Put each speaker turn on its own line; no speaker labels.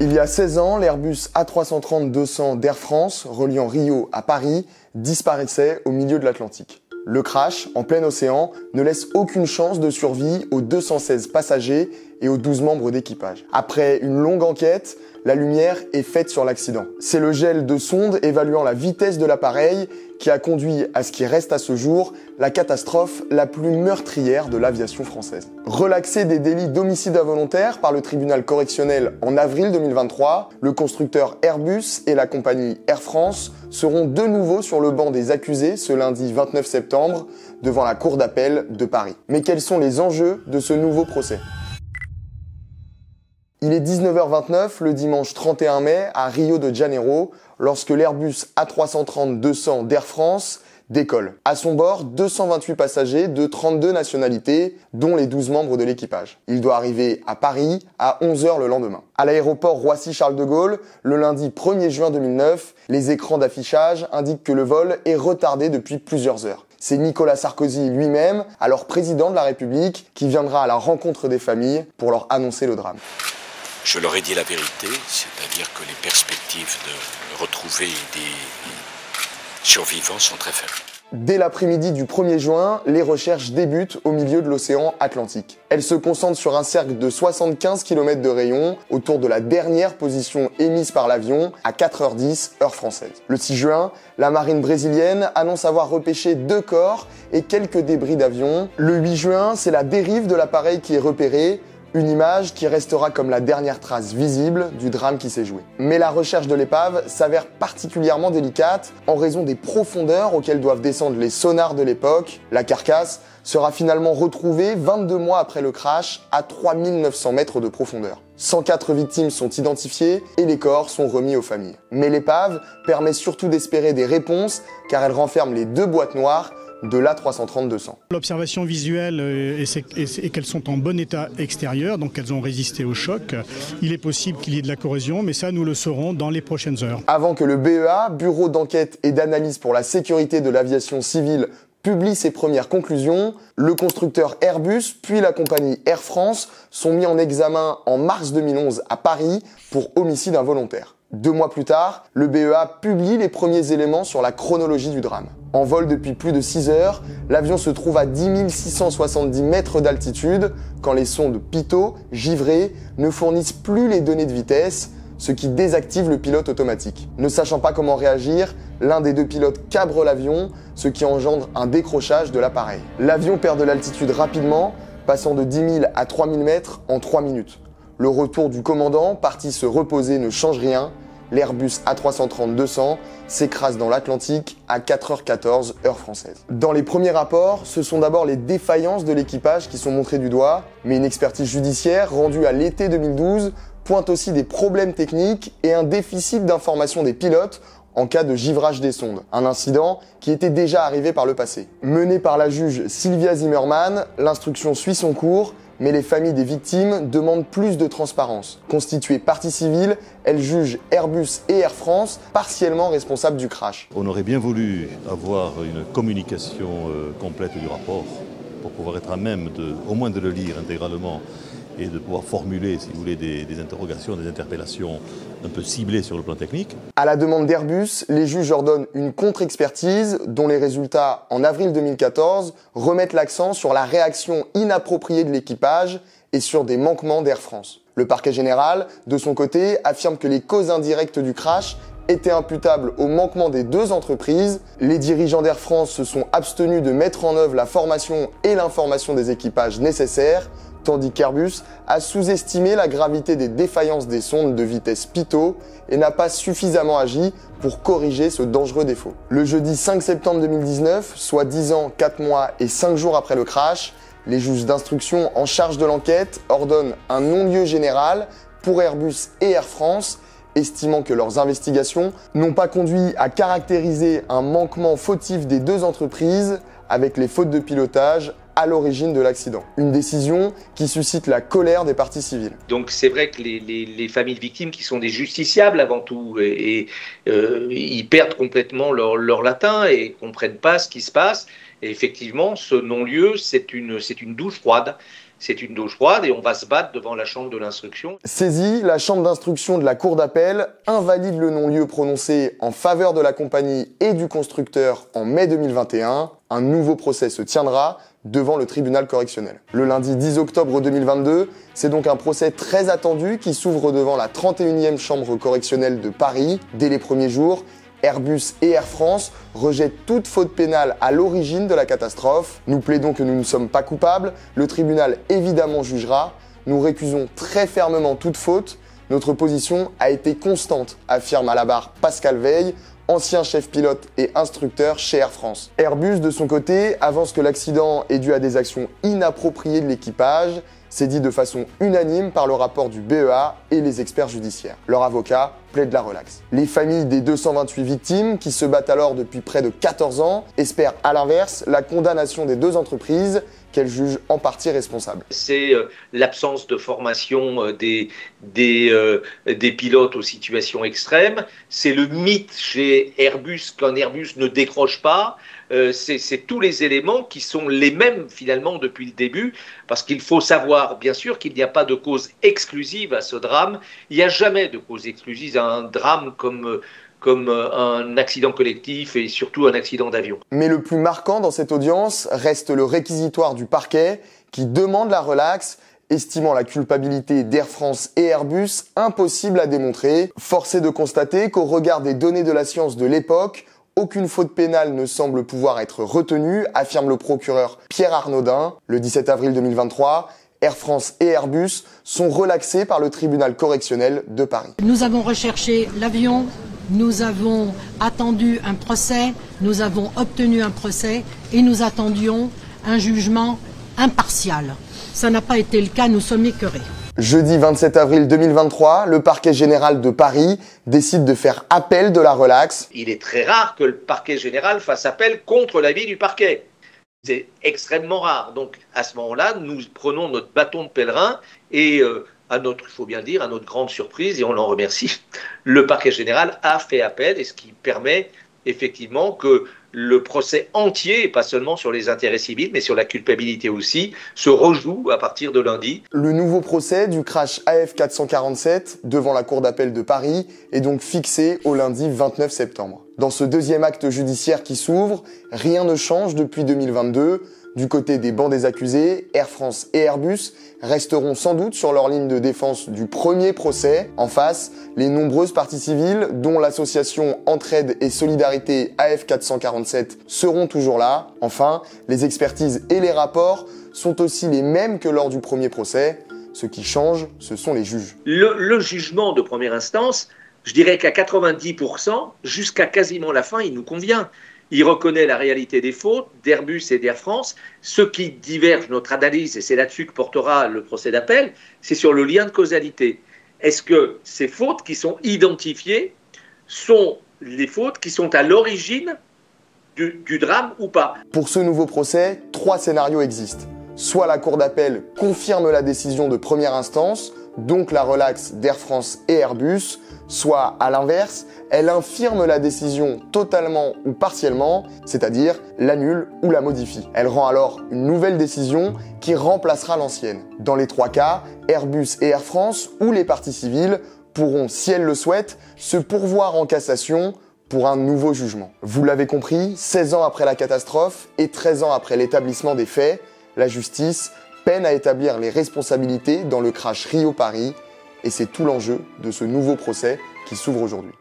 Il y a 16 ans, l'Airbus A330-200 d'Air France, reliant Rio à Paris, disparaissait au milieu de l'Atlantique. Le crash, en plein océan, ne laisse aucune chance de survie aux 216 passagers et aux 12 membres d'équipage. Après une longue enquête, la lumière est faite sur l'accident. C'est le gel de sondes évaluant la vitesse de l'appareil qui a conduit à ce qui reste à ce jour la catastrophe la plus meurtrière de l'aviation française. Relaxé des délits d'homicide involontaire par le tribunal correctionnel en avril 2023, le constructeur Airbus et la compagnie Air France seront de nouveau sur le banc des accusés ce lundi 29 septembre devant la cour d'appel de Paris. Mais quels sont les enjeux de ce nouveau procès ? Il est 19h29 le dimanche 31 mai à Rio de Janeiro lorsque l'Airbus A330-200 d'Air France décolle. À son bord, 228 passagers de 32 nationalités, dont les 12 membres de l'équipage. Il doit arriver à Paris à 11h le lendemain. À l'aéroport Roissy-Charles de Gaulle, le lundi 1er juin 2009, les écrans d'affichage indiquent que le vol est retardé depuis plusieurs heures. C'est Nicolas Sarkozy lui-même, alors président de la République, qui viendra à la rencontre des familles pour leur annoncer le drame.
Je leur ai dit la vérité, c'est-à-dire que les perspectives de retrouver des survivants sont très faibles.
Dès l'après-midi du 1er juin, les recherches débutent au milieu de l'océan Atlantique. Elles se concentrent sur un cercle de 75 km de rayon autour de la dernière position émise par l'avion à 4h10 heure française. Le 6 juin, la marine brésilienne annonce avoir repêché 2 corps et quelques débris d'avion. Le 8 juin, c'est la dérive de l'appareil qui est repérée. Une image qui restera comme la dernière trace visible du drame qui s'est joué. Mais la recherche de l'épave s'avère particulièrement délicate en raison des profondeurs auxquelles doivent descendre les sonars de l'époque. La carcasse sera finalement retrouvée 22 mois après le crash à 3900 mètres de profondeur. 104 victimes sont identifiées et les corps sont remis aux familles. Mais l'épave permet surtout d'espérer des réponses car elle renferme les 2 boîtes noires de l'A330-200.
L'observation visuelle est qu'elles sont en bon état extérieur, donc elles ont résisté au choc. Il est possible qu'il y ait de la corrosion, mais ça nous le saurons dans les prochaines heures.
Avant que le BEA, Bureau d'enquête et d'analyse pour la sécurité de l'aviation civile, publie ses premières conclusions, le constructeur Airbus puis la compagnie Air France sont mis en examen en mars 2011 à Paris pour homicide involontaire. 2 mois plus tard, le BEA publie les premiers éléments sur la chronologie du drame. En vol depuis plus de 6 heures, l'avion se trouve à 10 670 mètres d'altitude quand les sondes Pitot, givrées, ne fournissent plus les données de vitesse, ce qui désactive le pilote automatique. Ne sachant pas comment réagir, l'un des 2 pilotes cabre l'avion, ce qui engendre un décrochage de l'appareil. L'avion perd de l'altitude rapidement, passant de 10 000 à 3 000 mètres en 3 minutes. Le retour du commandant, parti se reposer, ne change rien. L'Airbus A330-200 s'écrase dans l'Atlantique à 4h14 heure française. Dans les premiers rapports, ce sont d'abord les défaillances de l'équipage qui sont montrées du doigt, mais une expertise judiciaire rendue à l'été 2012 pointe aussi des problèmes techniques et un déficit d'information des pilotes en cas de givrage des sondes, un incident qui était déjà arrivé par le passé. Menée par la juge Sylvia Zimmermann, l'instruction suit son cours, mais les familles des victimes demandent plus de transparence. Constituées partie civile, elles jugent Airbus et Air France partiellement responsables du crash.
On aurait bien voulu avoir une communication complète du rapport pour pouvoir être à même au moins de le lire intégralement et de pouvoir formuler, si vous voulez, des interrogations, des interpellations un peu ciblées sur le plan technique.
À la demande d'Airbus, les juges ordonnent une contre-expertise dont les résultats, en avril 2014, remettent l'accent sur la réaction inappropriée de l'équipage et sur des manquements d'Air France. Le parquet général, de son côté, affirme que les causes indirectes du crash étaient imputables au manquement des 2 entreprises. Les dirigeants d'Air France se sont abstenus de mettre en œuvre la formation et l'information des équipages nécessaires, tandis qu'Airbus a sous-estimé la gravité des défaillances des sondes de vitesse Pitot et n'a pas suffisamment agi pour corriger ce dangereux défaut. Le jeudi 5 septembre 2019, soit 10 ans, 4 mois et 5 jours après le crash, les juges d'instruction en charge de l'enquête ordonnent un non-lieu général pour Airbus et Air France, estimant que leurs investigations n'ont pas conduit à caractériser un manquement fautif des 2 entreprises avec les fautes de pilotage à l'origine de l'accident. Une décision qui suscite la colère des parties civiles.
Donc c'est vrai que les familles de victimes qui sont des justiciables avant tout ils perdent complètement leur latin et comprennent pas ce qui se passe. Et effectivement, ce non-lieu, c'est une douche froide. c'est une douche froide et on va se battre devant la chambre de l'instruction.
Saisie, la chambre d'instruction de la cour d'appel invalide le non-lieu prononcé en faveur de la compagnie et du constructeur en mai 2021. Un nouveau procès se tiendra devant le tribunal correctionnel. Le lundi 10 octobre 2022, c'est donc un procès très attendu qui s'ouvre devant la 31e chambre correctionnelle de Paris. Dès les premiers jours, Airbus et Air France rejettent toute faute pénale à l'origine de la catastrophe. Nous plaidons que nous ne sommes pas coupables. Le tribunal évidemment jugera. Nous récusons très fermement toute faute. Notre position a été constante, affirme à la barre Pascal Veil, ancien chef pilote et instructeur chez Air France. Airbus, de son côté, avance que l'accident est dû à des actions inappropriées de l'équipage. C'est dit de façon unanime par le rapport du BEA et les experts judiciaires. Leur avocat plaide la relaxe. Les familles des 228 victimes, qui se battent alors depuis près de 14 ans, espèrent à l'inverse la condamnation des deux entreprises qu'elles jugent en partie responsables.
C'est l'absence de formation des pilotes aux situations extrêmes. C'est le mythe chez Airbus qu'un Airbus ne décroche pas. C'est tous les éléments qui sont les mêmes finalement depuis le début, parce qu'il faut savoir bien sûr qu'il n'y a pas de cause exclusive à ce drame. Il n'y a jamais de cause exclusive à un drame comme un accident collectif et surtout un accident d'avion.
Mais le plus marquant dans cette audience reste le réquisitoire du parquet qui demande la relaxe, estimant la culpabilité d'Air France et Airbus impossible à démontrer. Force est de constater qu'au regard des données de la science de l'époque, aucune faute pénale ne semble pouvoir être retenue, affirme le procureur Pierre Arnaudin. Le 17 avril 2023, Air France et Airbus sont relaxés par le tribunal correctionnel de Paris.
Nous avons recherché l'avion, nous avons attendu un procès, nous avons obtenu un procès et nous attendions un jugement impartial. Ça n'a pas été le cas, nous sommes écœurés.
Jeudi 27 avril 2023, le parquet général de Paris décide de faire appel de la relaxe.
Il est très rare que le parquet général fasse appel contre l'avis du parquet. C'est extrêmement rare. Donc à ce moment-là, nous prenons notre bâton de pèlerin et il faut bien le dire, à notre grande surprise, et on l'en remercie, le parquet général a fait appel, et ce qui permet effectivement que le procès entier, et pas seulement sur les intérêts civils, mais sur la culpabilité aussi, se rejoue à partir de lundi.
Le nouveau procès du crash AF447 devant la cour d'appel de Paris est donc fixé au lundi 29 septembre. Dans ce deuxième acte judiciaire qui s'ouvre, rien ne change depuis 2022. Du côté des bancs des accusés, Air France et Airbus resteront sans doute sur leur ligne de défense du premier procès. En face, les nombreuses parties civiles, dont l'association Entraide et Solidarité AF447, seront toujours là. Enfin, les expertises et les rapports sont aussi les mêmes que lors du premier procès. Ce qui change, ce sont les juges.
Le jugement de première instance, je dirais qu'à 90%, jusqu'à quasiment la fin, il nous convient. Il reconnaît la réalité des fautes d'Airbus et d'Air France. Ce qui diverge notre analyse, et c'est là-dessus que portera le procès d'appel, c'est sur le lien de causalité. Est-ce que ces fautes qui sont identifiées sont les fautes qui sont à l'origine du drame ou pas?
Pour ce nouveau procès, 3 scénarios existent. Soit la cour d'appel confirme la décision de première instance, donc la relaxe d'Air France et Airbus, soit à l'inverse, elle infirme la décision totalement ou partiellement, c'est-à-dire l'annule ou la modifie. Elle rend alors une nouvelle décision qui remplacera l'ancienne. Dans les 3 cas, Airbus et Air France ou les parties civiles pourront, si elles le souhaitent, se pourvoir en cassation pour un nouveau jugement. Vous l'avez compris, 16 ans après la catastrophe et 13 ans après l'établissement des faits, la justice peine à établir les responsabilités dans le crash Rio-Paris, et c'est tout l'enjeu de ce nouveau procès qui s'ouvre aujourd'hui.